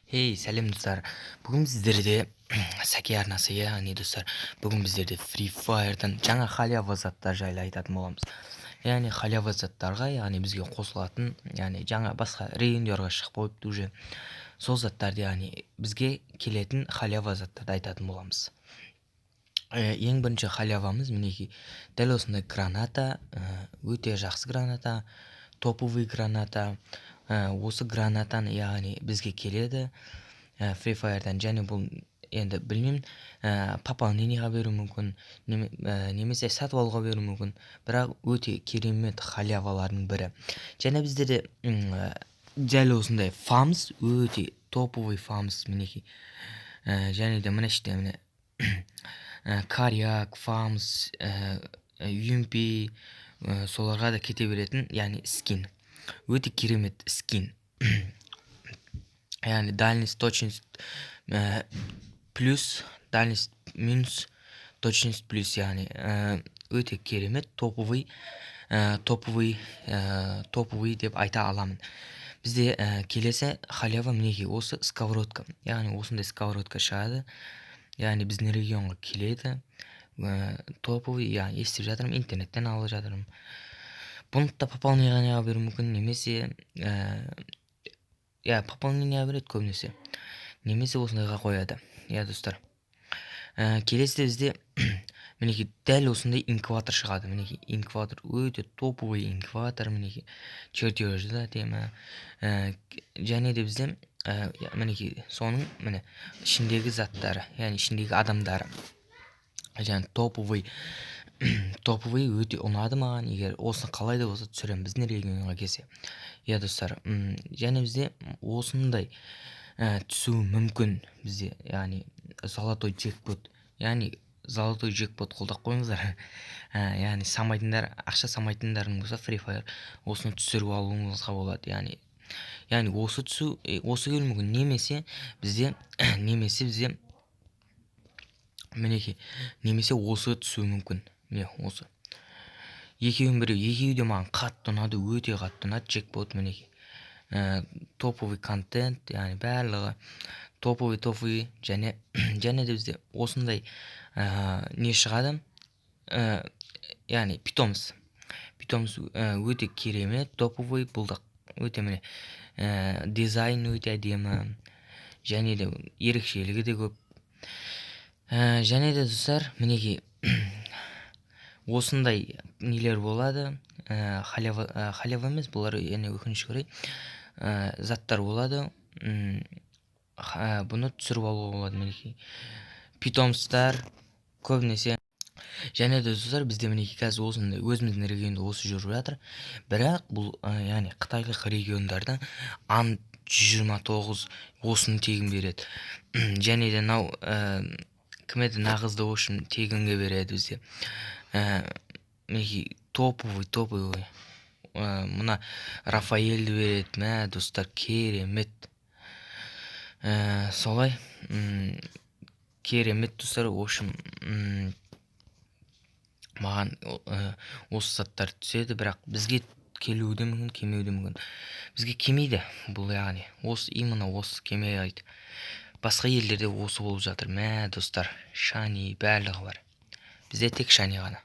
Сәлем достар. Бүгін сіздерде Сәке арнасы, яғни достар, бүгін біздерде Free Fire'дан жаңа халява заттар жайлы айтатын боламыз. Яғни халява заттарға, яғни бізге қосылатын, яғни жаңа басқа региондарға шығып қойыпты уже. Сол заттарды, яғни бізге келетін халява заттарды айтатын боламыз. Ең бірінші халявамыз мінекей дәл осындай граната, өте жақсы граната, топовый граната. Осы гранатаны яғни бізге келеді Free Fire'дан, және бұл енді білмеймін, пополнениеға беру мүмкін, немесе сатып алуға беру мүмкін, бірақ өте керемет халявалардың бірі. Және біздерде дәл осындай фамс, өте топовый фамс мінекей. Және де мына іште міне каряк, фамс, юмпи, соларға да кете беретін, яғни скин. Өте керемет скин. Яғни дальность, точность плюс, дальность минус, точность плюс, яғни өте керемет, топовый деп айта аламын. Бізде келесі халява мінекей осы сковородка. Яғни осындай сковородка шығады. Яғни біздің регионға келеді. Топовый, яғни естіп жатырмын, интернеттен алып жатырмын. Бұны да пополнениеға беру мүмкін, немесе пополнениеға береді көбінесе, немесе осындайға қояды. Достар, келесі бізде мінекей дәл осындай инкватор шығады. Мінекей инкватор, өте топовый инкватор, мінекей чертежда темі. Және де бізде мінекей соның міне ішіндегі заттары, яғни ішіндегі адамдары. Және топовый өте ұнады маған. Егер осыны қалай да болса түсірем біздің регионға келсе. Достар, және бізде осындай түсуі мүмкін бізде, яғни золотой джекпот. Яғни золотой джекпот қолдап қойыңыздар. Яғни ақша самайтындарың болса Free Fire, осыны түсіріп алуыңызға болады. Яғни осы келу мүмкін, немесе бізде мінекей, немесе осы түсуі мүмкін. Осы екеуі де маған қатты ұнады, өте қатты ұнады. Джекпот мінекей топовый контент, яғни барлығы топовый. Және де бізде осындай не шығады, яғни питомс өте керемет, топовый. Бұл да өте міне дизайн өте әдемі, және де ерекшелігі де көп. Және де достар, мінекей осындай нелер болады. Халява емес, бұлар өкінішке орай заттар болады. Бұны түсіріп алуға болады. Мінекей питомстар көбінесе. Және де достар, бізде мінекей қазір осындай өзіміздің регионда осы жүріп жатыр. Бірақ бұл яғни қытайлық региондарда ан 129 осыны тегін береді. Және де нау кім еді, нағыздыошын тегінге береді бізде. Мінекей топовый. Мұна Рафаэлді береді. Достар, керемет. Солай керемет достар. Ошым маған осы заттар түседі, бірақ бізге келуі де мүмкін, келмеуі де мүмкін. Бізге келмейді бұл, яғни именно осы келмейді. Басқа елдерде осы болып жатыр. Достар, шани барлығы бар. Бізде тек шани ғана.